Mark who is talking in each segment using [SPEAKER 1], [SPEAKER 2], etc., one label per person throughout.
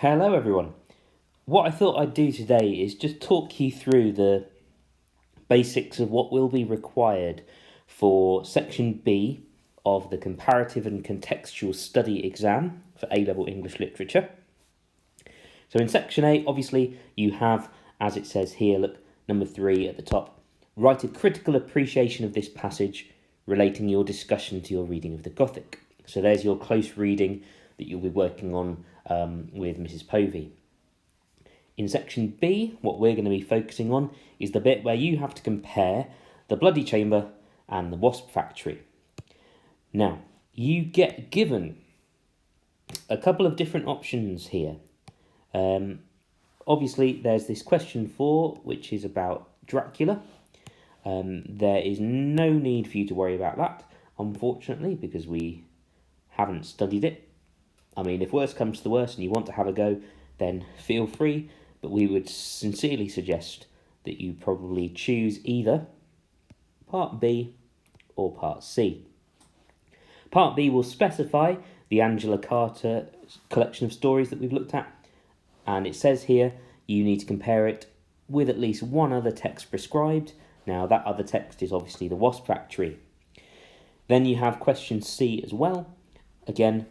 [SPEAKER 1] Hello everyone. What I thought I'd do today is just talk you through the basics of what will be required for Section B of the Comparative and Contextual Study exam for A-Level English Literature. So in Section A, obviously, you have, as it says here, look, number 3 at the top, write a critical appreciation of this passage relating your discussion to your reading of the Gothic. So there's your close reading that you'll be working on with Mrs. Povey. In Section B, what we're going to be focusing on is the bit where you have to compare the Bloody Chamber and the Wasp Factory. Now, you get given a couple of different options here. Obviously, there's this question 4, which is about Dracula. There is no need for you to worry about that, unfortunately, because we haven't studied it. I mean, if worse comes to the worst and you want to have a go, then feel free, but we would sincerely suggest that you probably choose either Part B or Part C. Part B will specify the Angela Carter collection of stories that we've looked at, and it says here you need to compare it with at least one other text prescribed. Now, that other text is obviously the Wasp Factory. Then you have question C as well. Again,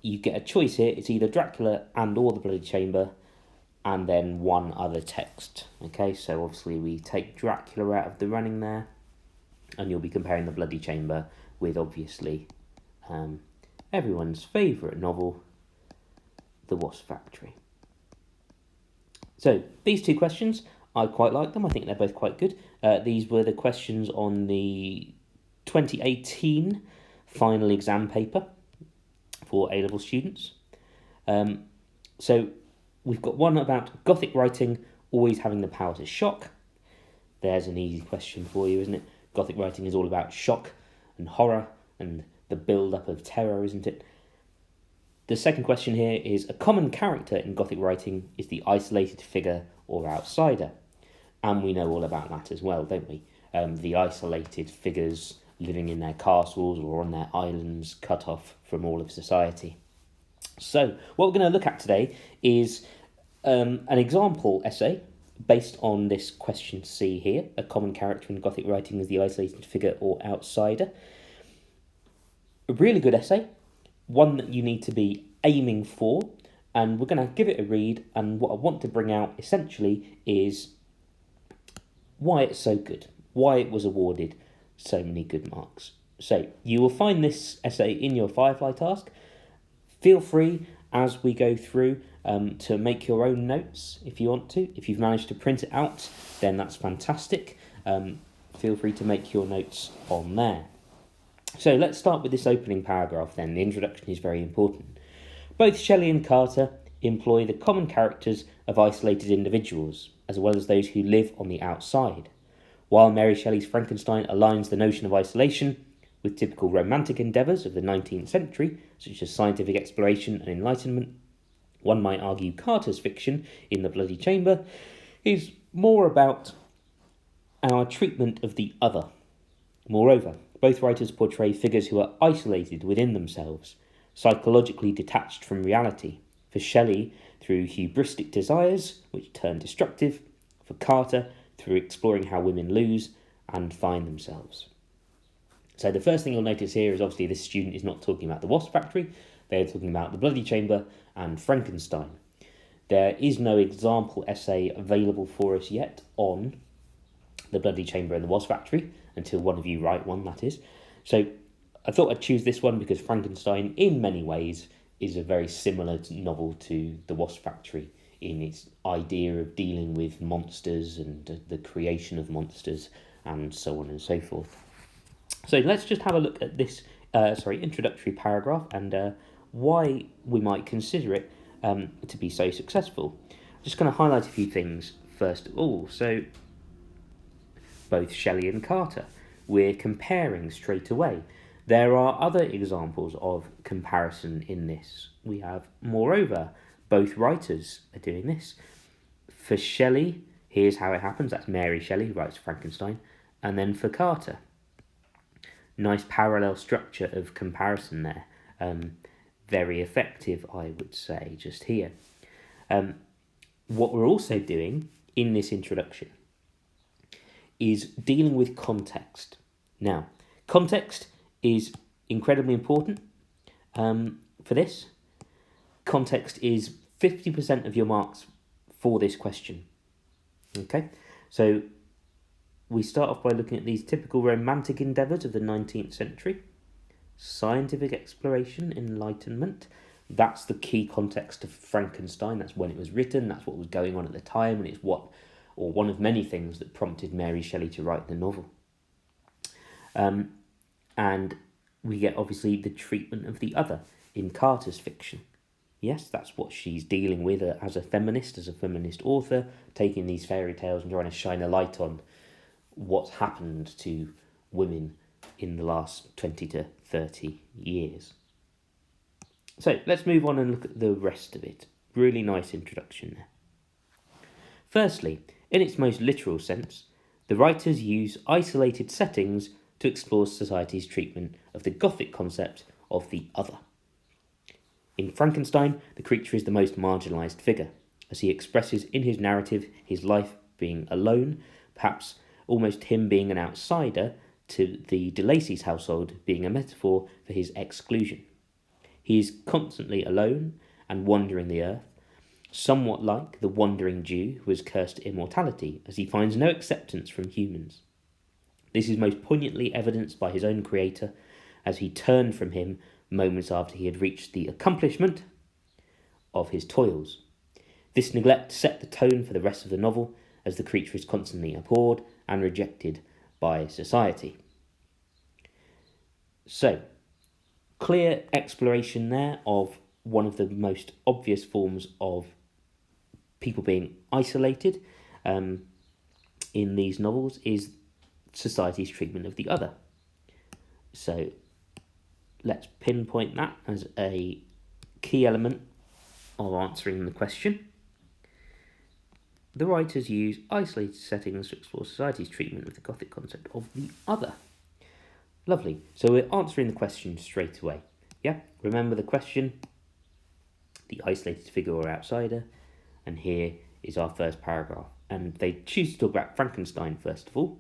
[SPEAKER 1] you get a choice here. It's either Dracula and or the Bloody Chamber, and then one other text. Okay, so obviously we take Dracula out of the running there, and you'll be comparing the Bloody Chamber with, obviously, everyone's favourite novel, The Wasp Factory. So these two questions, I quite like them. I think they're both quite good. These were the questions on the 2018 final exam paper for A-level students. So we've got one about Gothic writing always having the power to shock. There's an easy question for you, isn't it? Gothic writing is all about shock and horror and the build-up of terror, isn't it? The second question here is, a common character in Gothic writing is the isolated figure or outsider. And we know all about that as well, don't we? The isolated figures living in their castles or on their islands, cut off from all of society. So what we're going to look at today is an example essay based on this question C here. A common character in Gothic writing is the isolated figure or outsider. A really good essay, one that you need to be aiming for, and we're going to give it a read, and what I want to bring out essentially is why it's so good, why it was awarded so many good marks. So you will find this essay in your Firefly task. Feel free as we go through to make your own notes if you want to. If you've managed to print it out, then that's fantastic. Feel free to make your notes on there. So let's start with this opening paragraph then. The introduction is very important. Both Shelley and Carter employ the common characters of isolated individuals, as well as those who live on the outside. While Mary Shelley's Frankenstein aligns the notion of isolation with typical romantic endeavours of the 19th century, such as scientific exploration and enlightenment, one might argue Carter's fiction in The Bloody Chamber is more about our treatment of the other. Moreover, both writers portray figures who are isolated within themselves, psychologically detached from reality. For Shelley, through hubristic desires, which turn destructive. For Carter, through exploring how women lose and find themselves. So the first thing you'll notice here is obviously this student is not talking about the Wasp Factory. They're talking about the Bloody Chamber and Frankenstein. There is no example essay available for us yet on the Bloody Chamber and the Wasp Factory, until one of you write one, that is. So I thought I'd choose this one because Frankenstein, in many ways, is a very similar novel to the Wasp Factory in its idea of dealing with monsters and the creation of monsters and so on and so forth. So let's just have a look at this introductory paragraph and why we might consider it to be so successful. I'm just going to highlight a few things first of all. So both Shelley and Carter, we're comparing straight away. There are other examples of comparison in this. We have, moreover, both writers are doing this. For Shelley, here's how it happens. That's Mary Shelley who writes Frankenstein. And then for Carter, nice parallel structure of comparison there. Very effective, I would say, just here. What we're also doing in this introduction is dealing with context. Now, context is incredibly important for this. Context is 50% of your marks for this question. Okay, so we start off by looking at these typical romantic endeavours of the 19th century. Scientific exploration, enlightenment. That's the key context of Frankenstein. That's when it was written. That's what was going on at the time, and it's one of many things that prompted Mary Shelley to write the novel. And we get obviously the treatment of the other in Carter's fiction. Yes, that's what she's dealing with as a feminist author, taking these fairy tales and trying to shine a light on what's happened to women in the last 20 to 30 years. So let's move on and look at the rest of it. Really nice introduction there. Firstly, in its most literal sense, the writers use isolated settings to explore society's treatment of the Gothic concept of the other. In Frankenstein, the creature is the most marginalised figure, as he expresses in his narrative his life being alone, perhaps almost him being an outsider, to the de Lacy's household being a metaphor for his exclusion. He is constantly alone and wandering the earth, somewhat like the wandering Jew who is cursed to immortality, as he finds no acceptance from humans. This is most poignantly evidenced by his own creator, as he turned from him moments after he had reached the accomplishment of his toils. This neglect set the tone for the rest of the novel, as the creature is constantly abhorred and rejected by society. So, clear exploration there of one of the most obvious forms of people being isolated in these novels is society's treatment of the other. So let's pinpoint that as a key element of answering the question. The writers use isolated settings to explore society's treatment of the Gothic concept of the other. Lovely. So we're answering the question straight away. Yeah, remember the question, the isolated figure or outsider, and here is our first paragraph. And they choose to talk about Frankenstein first of all,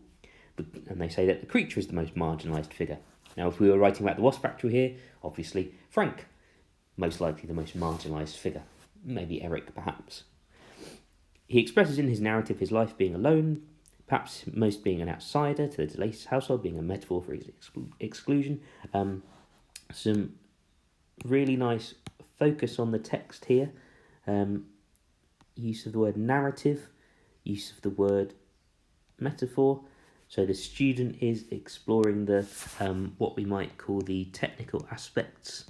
[SPEAKER 1] and they say that the creature is the most marginalised figure. Now, if we were writing about the Wasp Factory here, obviously Frank, most likely the most marginalised figure. Maybe Eric, perhaps. He expresses in his narrative his life being alone, perhaps most being an outsider to the de Lacy's household, being a metaphor for his exclusion. Some really nice focus on the text here. Use of the word narrative, use of the word metaphor. So the student is exploring the what we might call the technical aspects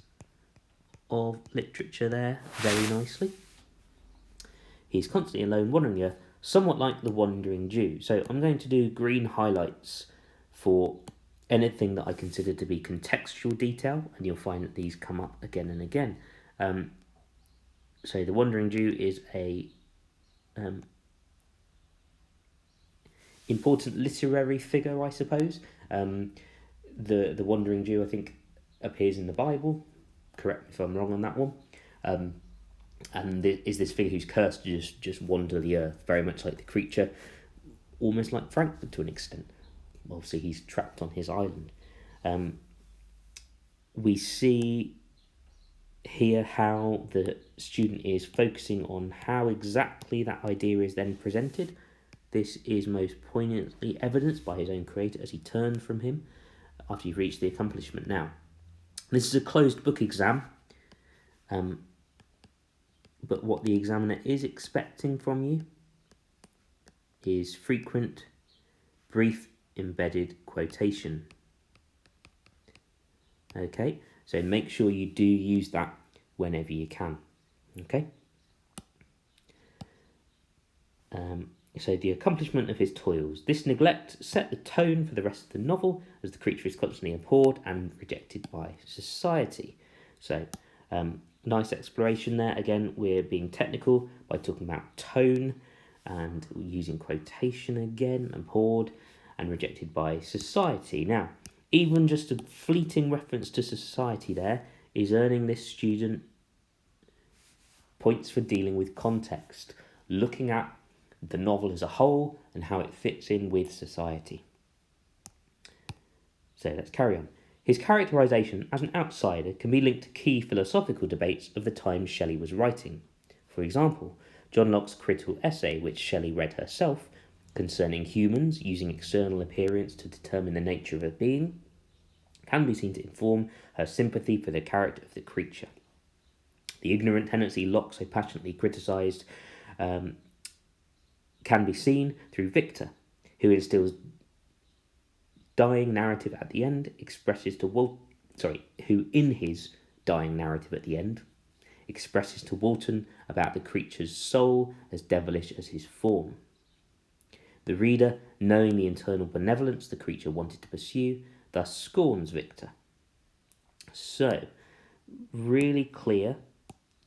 [SPEAKER 1] of literature there very nicely. He's constantly alone, wandering the earth, somewhat like the wandering Jew. So I'm going to do green highlights for anything that I consider to be contextual detail, and you'll find that these come up again and again. So the wandering Jew is a important literary figure, I suppose. The wandering Jew, I think, appears in the Bible. Correct me if I'm wrong on that one. And is this figure who's cursed to just wander the earth, very much like the creature, almost like Frank to an extent. Obviously, he's trapped on his island. We see here how the student is focusing on how exactly that idea is then presented. This is most poignantly evidenced by his own creator as he turned from him after he reached the accomplishment. Now, this is a closed book exam, but what the examiner is expecting from you is frequent, brief, embedded quotation. Okay, so make sure you do use that whenever you can. Okay. So the accomplishment of his toils. This neglect set the tone for the rest of the novel, as the creature is constantly abhorred and rejected by society. So, nice exploration there. Again, we're being technical by talking about tone and using quotation again, abhorred and rejected by society. Now, even just a fleeting reference to society there is earning this student points for dealing with context, looking at the novel as a whole and how it fits in with society. So let's carry on. His characterisation as an outsider can be linked to key philosophical debates of the time Shelley was writing. For example, John Locke's critical essay, which Shelley read herself, concerning humans using external appearance to determine the nature of a being, can be seen to inform her sympathy for the character of the creature. The ignorant tendency Locke so passionately criticised can be seen through Victor, who instills dying narrative at the end who in his dying narrative at the end expresses to Walton about the creature's soul as devilish as his form. The reader, knowing the internal benevolence the creature wanted to pursue, thus scorns Victor. So, really clear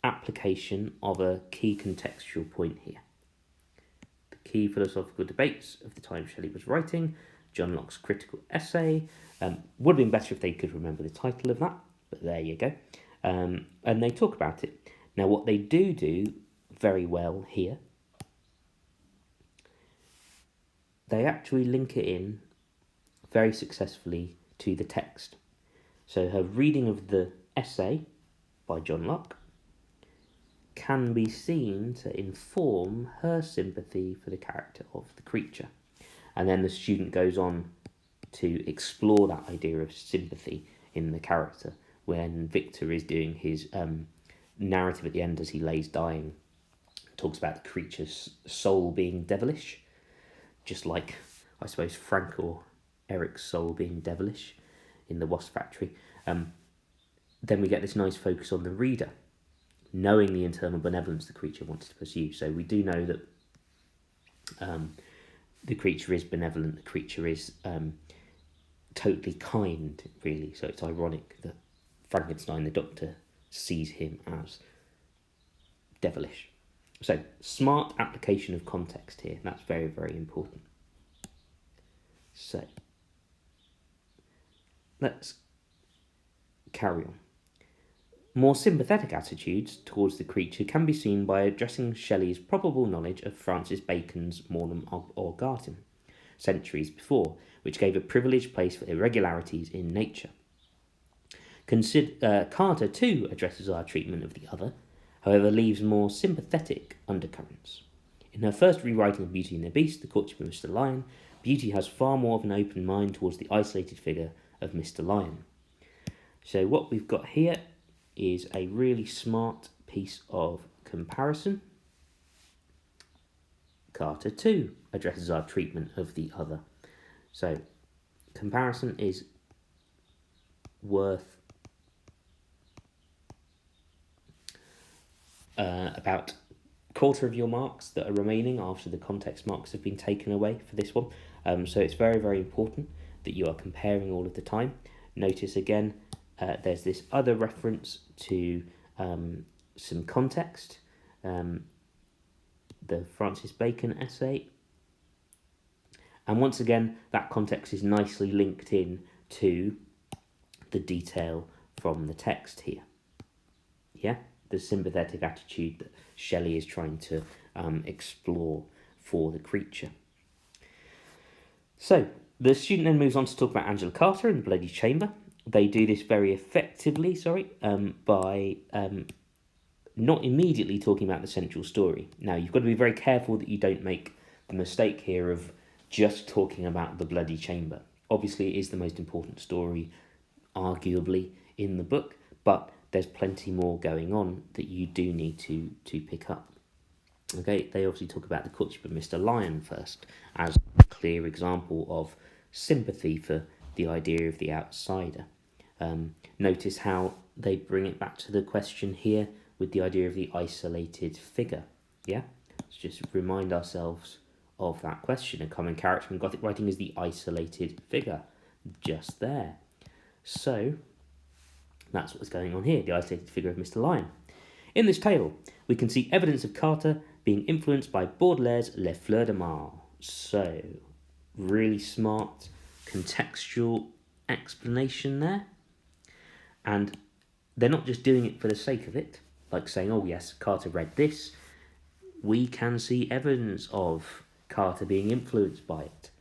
[SPEAKER 1] application of a key contextual point here. The key philosophical debates of the time Shelley was writing, John Locke's critical essay. Would have been better if they could remember the title of that, but there you go. And they talk about it. Now, what they do very well here, they actually link it in very successfully to the text. So her reading of the essay by John Locke can be seen to inform her sympathy for the character of the creature. And then the student goes on to explore that idea of sympathy in the character when Victor is doing his narrative at the end as he lays dying. Talks about the creature's soul being devilish, just like, I suppose, Frank or Eric's soul being devilish in the Wasp Factory. Then we get this nice focus on the reader, knowing the internal benevolence the creature wanted to pursue. So we do know that the creature is benevolent, the creature is totally kind, really. So it's ironic that Frankenstein, the doctor, sees him as devilish. So, smart application of context here. That's very, very important. So, let's carry on. More sympathetic attitudes towards the creature can be seen by addressing Shelley's probable knowledge of Francis Bacon's Mornem or Garten, centuries before, which gave a privileged place for irregularities in nature. Carter too addresses our treatment of the other, however leaves more sympathetic undercurrents. In her first rewriting of Beauty and the Beast, The Courtship of Mr. Lion, Beauty has far more of an open mind towards the isolated figure of Mr. Lion. So what we've got here is a really smart piece of comparison. Carter too addresses our treatment of the other. So comparison is worth about a quarter of your marks that are remaining after the context marks have been taken away for this one. So it's very, very important that you are comparing all of the time. Notice again, there's this other reference to some context, the Francis Bacon essay. And once again, that context is nicely linked in to the detail from the text here. Yeah? The sympathetic attitude that Shelley is trying to explore for the creature. So, the student then moves on to talk about Angela Carter and the Bloody Chamber. They do this very effectively, by not immediately talking about the central story. Now, you've got to be very careful that you don't make the mistake here of just talking about the Bloody Chamber. Obviously, it is the most important story, arguably, in the book, but there's plenty more going on that you do need to pick up. Okay, they obviously talk about the courtship of Mr. Lion first as a clear example of sympathy for the idea of the outsider. Notice how they bring it back to the question here with the idea of the isolated figure. Yeah, let's just remind ourselves of that question. A common character in Gothic writing is the isolated figure, just there. So that's what's going on here, the isolated figure of Mr. Lion. In this tale, we can see evidence of Carter being influenced by Baudelaire's Les Fleurs de Mal. So, really smart contextual explanation there. And they're not just doing it for the sake of it, like saying, oh yes, Carter read this, we can see evidence of Carter being influenced by it.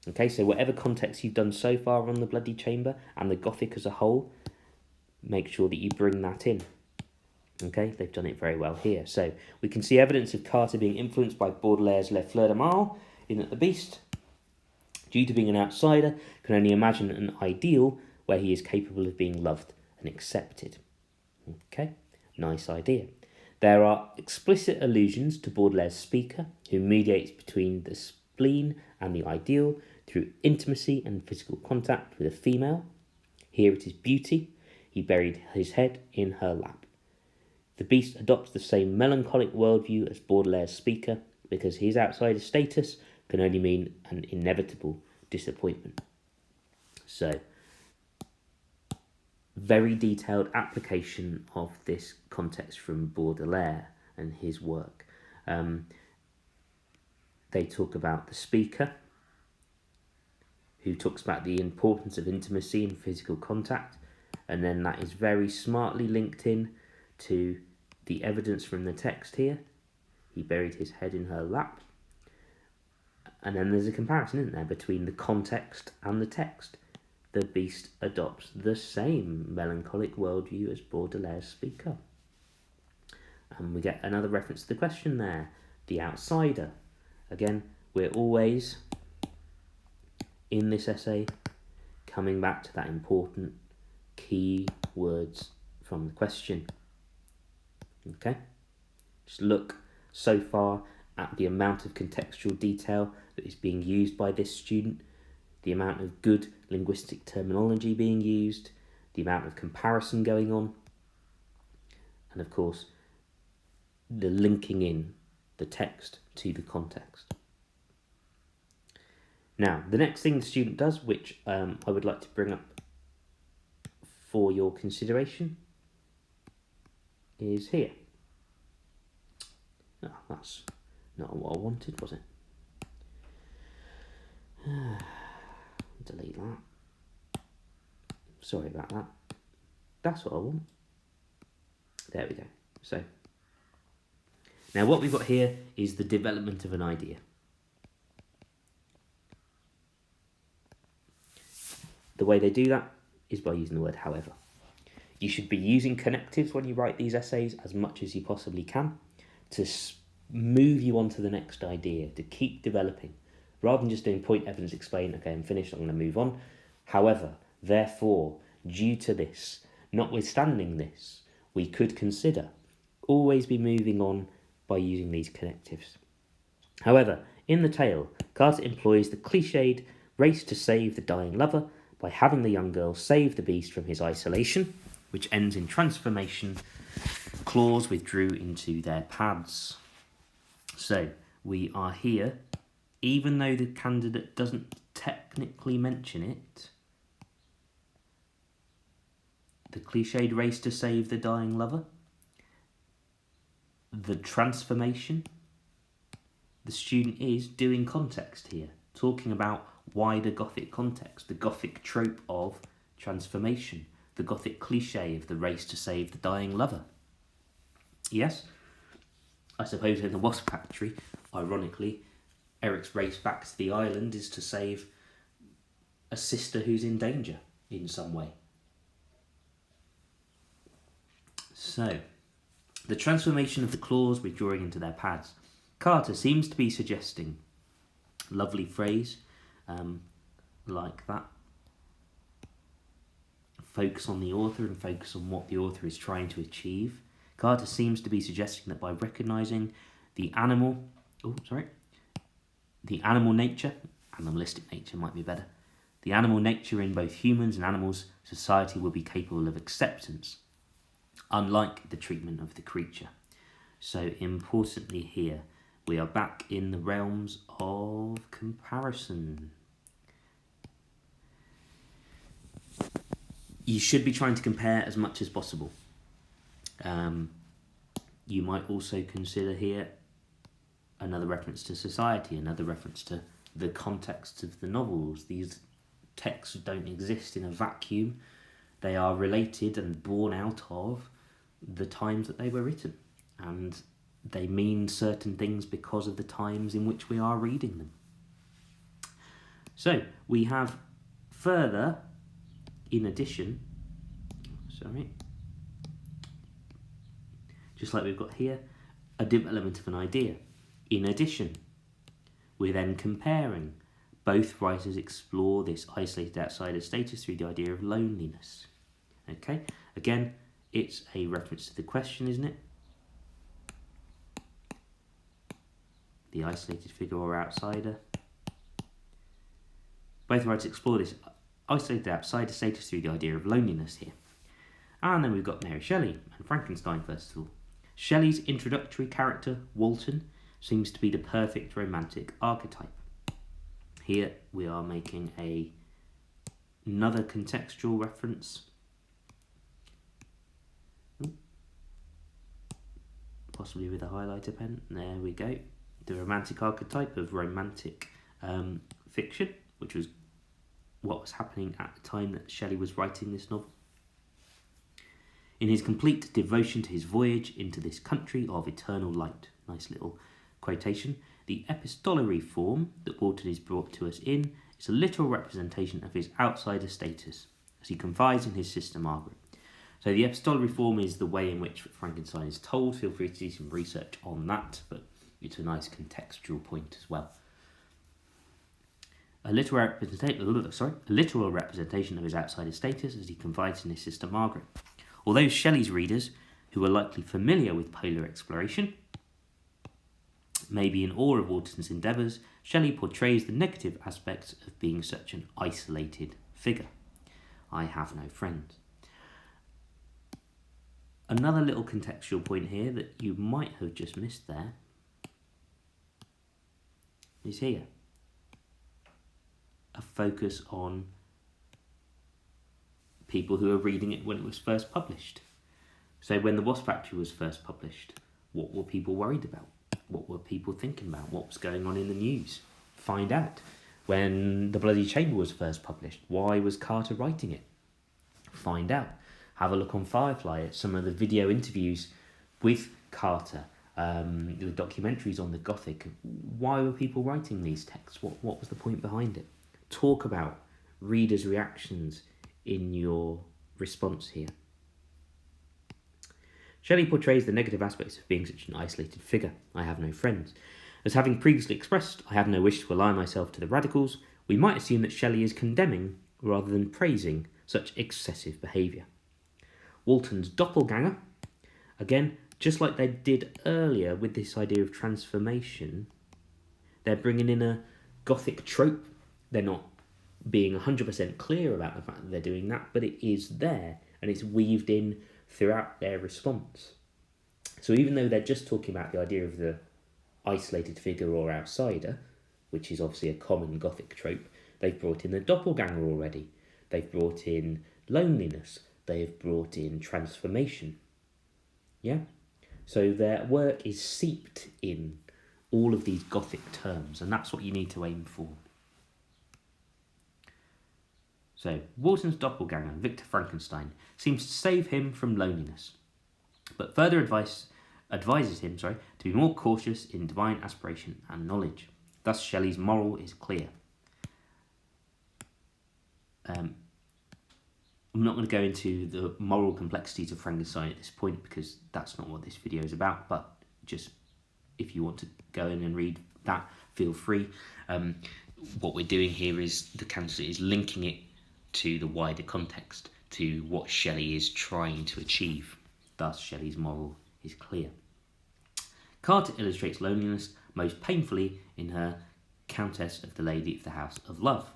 [SPEAKER 1] Okay, so whatever context you've done so far on the Bloody Chamber and the Gothic as a whole, make sure that you bring that in. Okay, they've done it very well here. So we can see evidence of Carter being influenced by Baudelaire's Les Fleurs de Mal in At the Beast. Due to being an outsider, can only imagine an ideal where he is capable of being loved and accepted. Okay, nice idea. There are explicit allusions to Baudelaire's speaker, who mediates between the spleen and the ideal through intimacy and physical contact with a female. Here it is Beauty. He buried his head in her lap. The Beast adopts the same melancholic worldview as Baudelaire's speaker because his outsider status can only mean an inevitable disappointment. So, very detailed application of this context from Baudelaire and his work. They talk about the speaker, who talks about the importance of intimacy and physical contact, and then that is very smartly linked in to the evidence from the text here. He buried his head in her lap. And then there's a comparison, isn't there, between the context and the text. The Beast adopts the same melancholic worldview as Baudelaire's speaker. And we get another reference to the question there, the outsider. Again, we're always, in this essay, coming back to that important key words from the question. Okay? Just look so far at the amount of contextual detail that is being used by this student, the amount of good linguistic terminology being used, the amount of comparison going on, and of course, the linking in the text to the context. Now, the next thing the student does, which I would like to bring up for your consideration, is here. Oh, that's not what I wanted, was it? Delete that. Sorry about that. That's what I want. There we go. So, now what we've got here is the development of an idea. The way they do that is by using the word however. You should be using connectives when you write these essays as much as you possibly can to move you on to the next idea, to keep developing, rather than just doing point, evidence, explain, okay, I'm finished, I'm going to move on. However, therefore, due to this, notwithstanding this, we could consider always be moving on by using these connectives. However, in the tale, Carter employs the cliched race to save the dying lover by having the young girl save the Beast from his isolation, which ends in transformation. Claws withdrew into their pads. So, we are here, even though the candidate doesn't technically mention it, the cliched race to save the dying lover, the transformation, the student is doing context here, talking about wider Gothic context, the Gothic trope of transformation, the Gothic cliche of the race to save the dying lover. Yes, I suppose in the Wasp Factory, ironically, Eric's race back to the island is to save a sister who's in danger in some way. So, the transformation of the claws withdrawing into their pads. Carter seems to be suggesting, lovely phrase, like that. Focus on the author and focus on what the author is trying to achieve. Carter seems to be suggesting that by recognising the animal nature, animalistic nature might be better, the animal nature in both humans and animals, society will be capable of acceptance, unlike the treatment of the creature. So importantly here, we are back in the realms of comparison. You should be trying to compare as much as possible. You might also consider here another reference to society, another reference to the context of the novels. These texts don't exist in a vacuum. They are related and born out of the times that they were written, and they mean certain things because of the times in which we are reading them. So we have further, in addition, just like we've got here, a development of an idea. In addition, we're then comparing. Both writers explore this isolated outsider status through the idea of loneliness. Okay, again, it's a reference to the question, isn't it? The isolated figure or outsider. Both writers explore this isolated outsider status through the idea of loneliness here. And then we've got Mary Shelley and Frankenstein first of all. Shelley's introductory character, Walton, seems to be the perfect romantic archetype. Here we are making another contextual reference. Possibly with a highlighter pen. There we go. The romantic archetype of romantic fiction, which was what was happening at the time that Shelley was writing this novel. In his complete devotion to his voyage into this country of eternal light, nice little quotation, the epistolary form that Walton is brought to us in is a literal representation of his outsider status, as he confides in his sister Margaret. So the epistolary form is the way in which Frankenstein is told. Feel free to do some research on that, but it's a nice contextual point as well. A literal representation of his outsider status as he confides in his sister Margaret. Although Shelley's readers, who are likely familiar with polar exploration, may be in awe of Walton's endeavours, Shelley portrays the negative aspects of being such an isolated figure. I have no friends. Another little contextual point here that you might have just missed there is here. A focus on people who are reading it when it was first published. So when The Wasp Factory was first published, what were people worried about? What were people thinking about? What was going on in the news? Find out. When The Bloody Chamber was first published, why was Carter writing it? Find out. Have a look on Firefly at some of the video interviews with Carter, the documentaries on the Gothic. Why were people writing these texts? What was the point behind it? Talk about readers' reactions in your response here. Shelley portrays the negative aspects of being such an isolated figure. I have no friends. As having previously expressed, I have no wish to ally myself to the radicals, we might assume that Shelley is condemning rather than praising such excessive behaviour. Walton's doppelganger, again, just like they did earlier with this idea of transformation, they're bringing in a Gothic trope. They're not being 100% clear about the fact that they're doing that, but it is there, and it's weaved in throughout their response. So even though they're just talking about the idea of the isolated figure or outsider, which is obviously a common Gothic trope, they've brought in the doppelganger already. They've brought in loneliness. They've brought in transformation. Yeah? So their work is seeped in all of these Gothic terms, and that's what you need to aim for. So, Walton's doppelganger, Victor Frankenstein, seems to save him from loneliness, but further advises him to be more cautious in divine aspiration and knowledge. Thus, Shelley's moral is clear. I'm not going to go into the moral complexities of Frankenstein at this point because that's not what this video is about, but just if you want to go in and read that, feel free. What we're doing here is the candidate is linking it to the wider context, to what Shelley is trying to achieve. Thus, Shelley's moral is clear. Carter illustrates loneliness most painfully in her Countess of the Lady of the House of Love.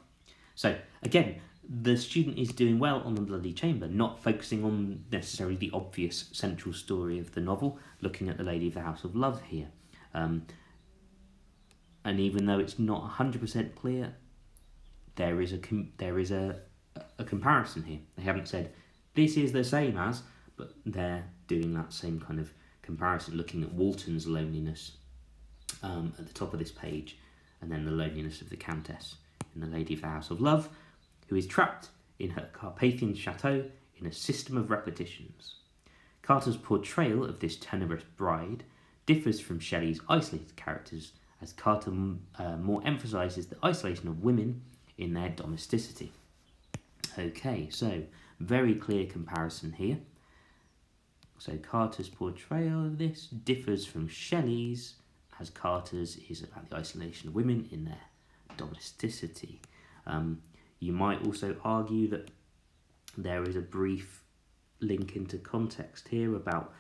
[SPEAKER 1] So, again, the student is doing well on the Bloody Chamber, not focusing on necessarily the obvious central story of the novel, looking at the Lady of the House of Love here. And even though it's not 100% clear, there is a comparison here. They haven't said this is the same as, but they're doing that same kind of comparison, looking at Walton's loneliness at the top of this page, and then the loneliness of the Countess in the Lady of the House of Love, who is trapped in her Carpathian chateau in a system of repetitions. Carter's portrayal of this tenebrous bride differs from Shelley's isolated characters, as Carter more emphasises the isolation of women in their domesticity. Okay, so very clear comparison here. So Carter's portrayal of this differs from Shelley's, as Carter's is about the isolation of women in their domesticity. You might also argue that there is a brief link into context here about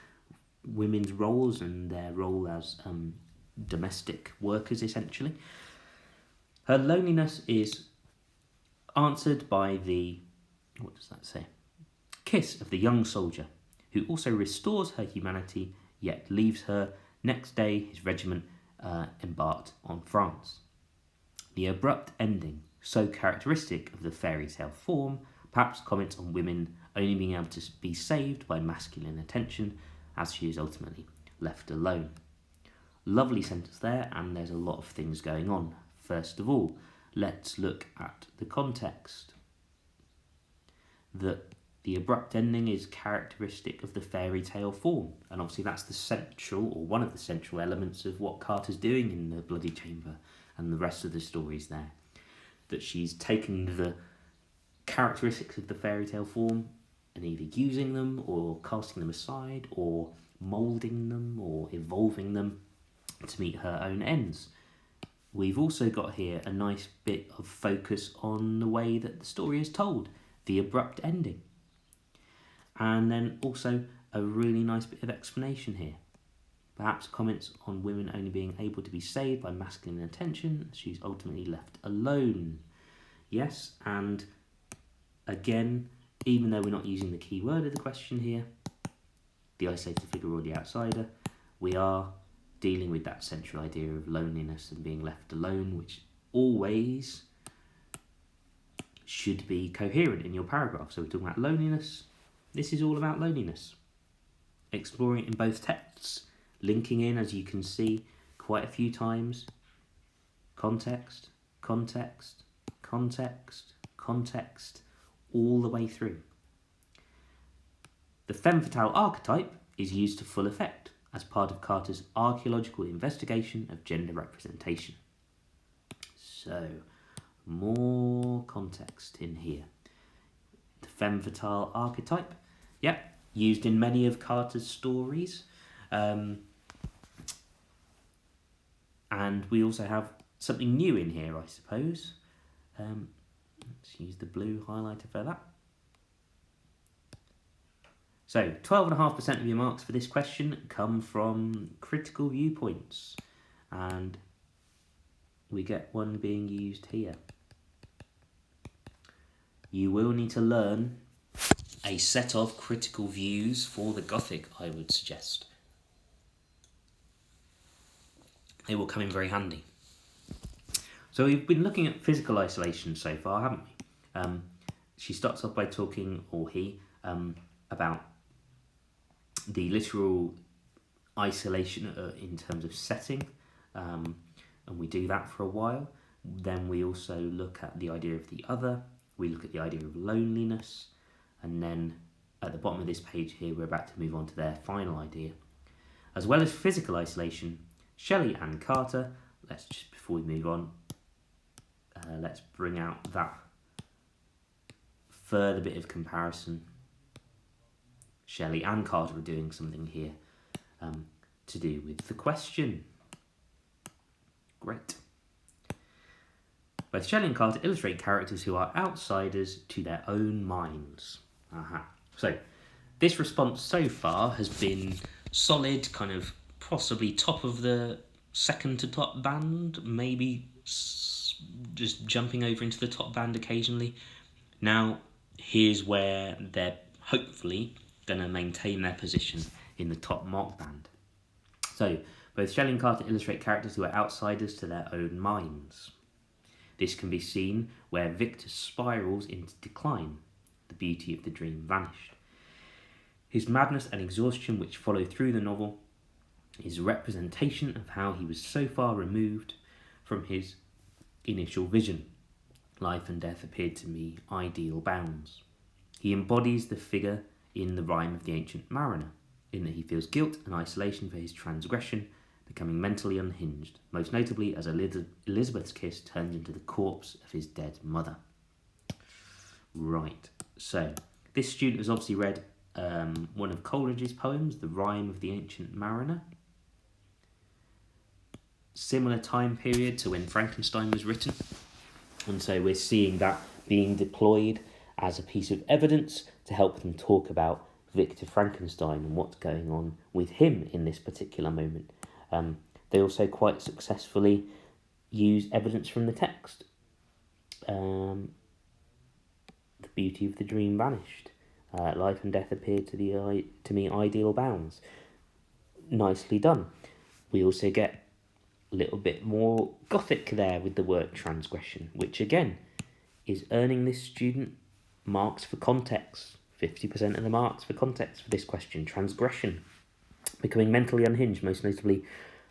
[SPEAKER 1] women's roles and their role as domestic workers, essentially. Her loneliness is answered by the, what does that say? Kiss of the young soldier, who also restores her humanity, yet leaves her. Next day, his regiment embarked on France. The abrupt ending, so characteristic of the fairy tale form, perhaps comments on women only being able to be saved by masculine attention, as she is ultimately left alone. Lovely sentence there, and there's a lot of things going on. First of all, let's look at the context. That the abrupt ending is characteristic of the fairy tale form, and obviously that's the central, or one of the central elements of what Carter's doing in the Bloody Chamber and the rest of the stories there. That she's taken the characteristics of the fairy tale form and either using them or casting them aside or moulding them or evolving them to meet her own ends. We've also got here a nice bit of focus on the way that the story is told, the abrupt ending. And then also a really nice bit of explanation here. Perhaps comments on women only being able to be saved by masculine attention. She's ultimately left alone. Yes, and again, even though we're not using the key word of the question here, the isolated figure or the outsider, we are dealing with that central idea of loneliness and being left alone, which always should be coherent in your paragraph. So we're talking about loneliness. This is all about loneliness. Exploring it in both texts, linking in, as you can see, quite a few times. Context, context, context, context, all the way through. The femme fatale archetype is used to full effect as part of Carter's archaeological investigation of gender representation. So, more context in here. The femme fatale archetype, used in many of Carter's stories. And we also have something new in here, I suppose. Let's use the blue highlighter for that. So 12.5% of your marks for this question come from critical viewpoints, and we get one being used here. You will need to learn a set of critical views for the Gothic, I would suggest. They will come in very handy. So we've been looking at physical isolation so far, haven't we? She starts off by talking, or he, about the literal isolation in terms of setting, and we do that for a while. Then we also look at the idea of the other, we look at the idea of loneliness, and then at the bottom of this page here we're about to move on to their final idea. As well as physical isolation, Shelley and Carter, let's just, before we move on, let's bring out that further bit of comparison. Shelley and Carter are doing something here to do with the question. Great. Both Shelley and Carter illustrate characters who are outsiders to their own minds. So, this response so far has been solid, kind of possibly top of the second to top band, maybe just jumping over into the top band occasionally. Now, here's where they're hopefully going to maintain their position in the top mark band. So, both Shelley and Carter illustrate characters who are outsiders to their own minds. This can be seen where Victor spirals into decline. The beauty of the dream vanished. His madness and exhaustion, which follow through the novel, is a representation of how he was so far removed from his initial vision. Life and death appeared to me ideal bounds. He embodies the figure in the rhyme of the ancient mariner. in that he feels guilt and isolation for his transgression, becoming mentally unhinged, most notably as Elizabeth's kiss turns into the corpse of his dead mother. Right, so this student has obviously read one of Coleridge's poems, The Rime of the Ancient Mariner. Similar time period to when Frankenstein was written. And so we're seeing that being deployed as a piece of evidence to help them talk about Victor Frankenstein and what's going on with him in this particular moment. They also quite successfully use evidence from the text. The beauty of the dream vanished. Life and death appeared to me ideal bounds. Nicely done. We also get a little bit more Gothic there with the word transgression, which again is earning this student marks for context. 50% of the marks for context for this question. Transgression. Becoming mentally unhinged, most notably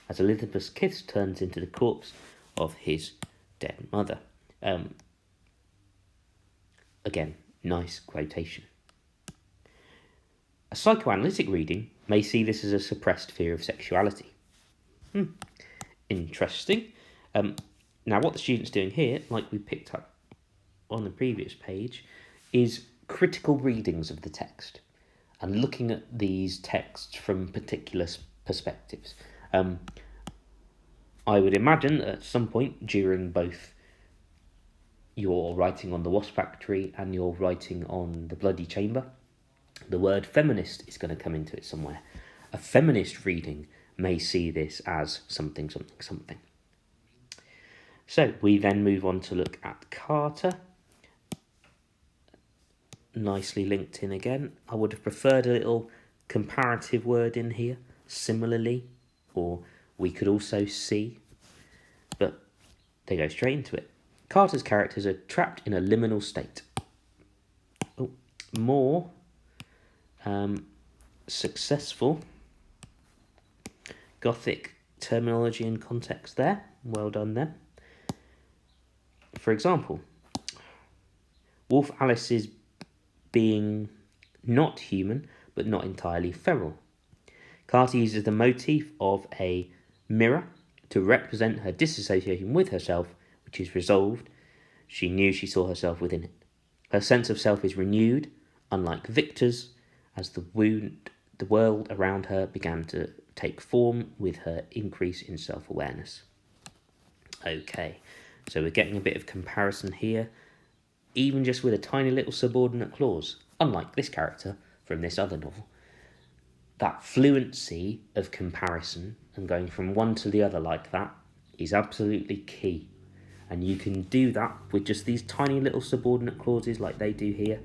[SPEAKER 1] as Elizabeth's kiss turns into the corpse of his dead mother. Again, nice quotation. A psychoanalytic reading may see this as a suppressed fear of sexuality. Interesting. Now, what the student's doing here, like we picked up on the previous page, is critical readings of the text and looking at these texts from particular perspectives. I would imagine that at some point during both your writing on the Wasp Factory and your writing on the Bloody Chamber, the word feminist is going to come into it somewhere. A feminist reading may see this as something. So we then move on to look at Carter. Nicely linked in again. I would have preferred a little comparative word in here, similarly, or we could also see, but they go straight into it. Carter's characters are trapped in a liminal state. More successful Gothic terminology and context there. Well done there. For example, Wolf Alice is being not human, but not entirely feral. Carter uses the motif of a mirror to represent her disassociation with herself, which is resolved. She knew she saw herself within it. Her sense of self is renewed, unlike Victor's, as the world around her began to take form with her increase in self-awareness. Okay, so we're getting a bit of comparison here, even just with a tiny little subordinate clause, unlike this character from this other novel. That fluency of comparison and going from one to the other like that is absolutely key. And you can do that with just these tiny little subordinate clauses like they do here.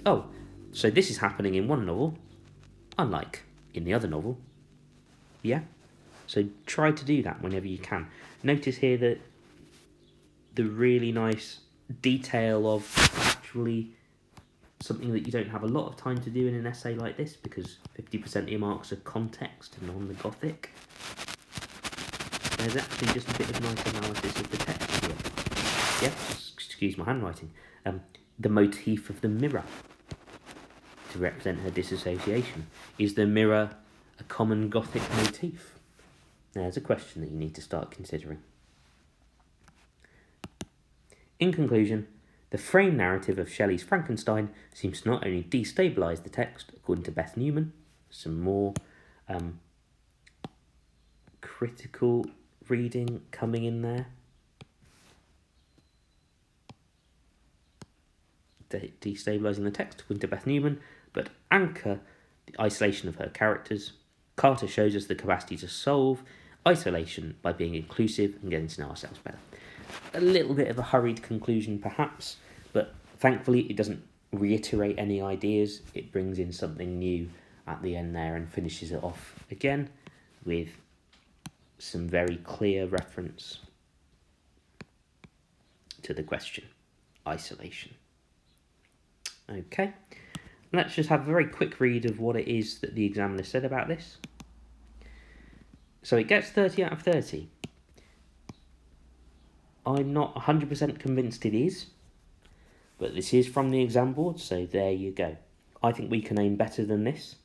[SPEAKER 1] Oh, so this is happening in one novel, unlike in the other novel. Yeah? So try to do that whenever you can. Notice here that the really nice detail of actually something that you don't have a lot of time to do in an essay like this, because 50% of your marks are context and on the Gothic. There's actually just a bit of nice analysis of the text here. Yeah, excuse my handwriting. The motif of the mirror to represent her disassociation. Is the mirror a common Gothic motif? There's a question that you need to start considering. In conclusion, the frame narrative of Shelley's Frankenstein seems to not only destabilise the text, according to Beth Newman, some more critical reading coming in there. Destabilising the text, according to Beth Newman, but anchor the isolation of her characters. Carter shows us the capacity to solve isolation by being inclusive and getting to know ourselves better. A little bit of a hurried conclusion perhaps, but thankfully it doesn't reiterate any ideas. It brings in something new at the end there and finishes it off again with some very clear reference to the question, isolation. Okay, let's just have a very quick read of what it is that the examiner said about this. So it gets 30 out of 30. I'm not 100% convinced it is, but this is from the exam board, so there you go. I think we can aim better than this.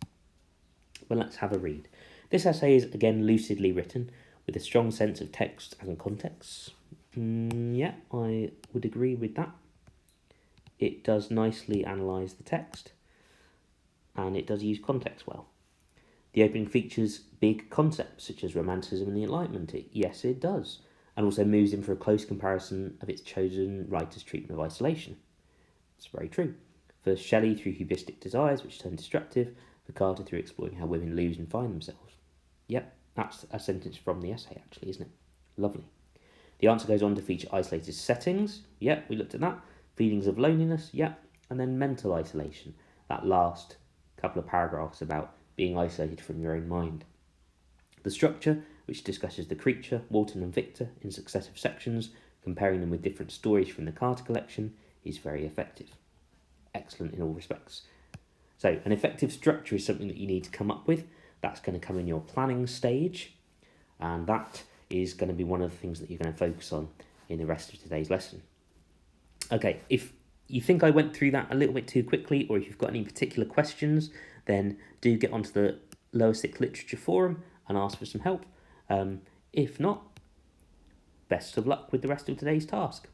[SPEAKER 1] Well, let's have a read. This essay is again lucidly written with a strong sense of text and context. Yeah, I would agree with that. It does nicely analyse the text and it does use context well. The opening features big concepts such as romanticism and the Enlightenment. Yes, it does. And also moves in for a close comparison of its chosen writer's treatment of isolation. It's very true. First Shelley through hubristic desires, which turn destructive, for Carter through exploring how women lose and find themselves. Yep, that's a sentence from the essay, actually, isn't it? Lovely. The answer goes on to feature isolated settings. Yep, we looked at that. Feelings of loneliness. Yep. And then mental isolation. That last couple of paragraphs about being isolated from your own mind. The structure, which discusses the creature, Walton and Victor, in successive sections, comparing them with different stories from the Carter collection, is very effective. Excellent in all respects. So an effective structure is something that you need to come up with. That's going to come in your planning stage, and that is going to be one of the things that you're going to focus on in the rest of today's lesson. Okay, if you think I went through that a little bit too quickly, or if you've got any particular questions, then do get onto the Lower Sixth Literature Forum and ask for some help. If not, best of luck with the rest of today's task.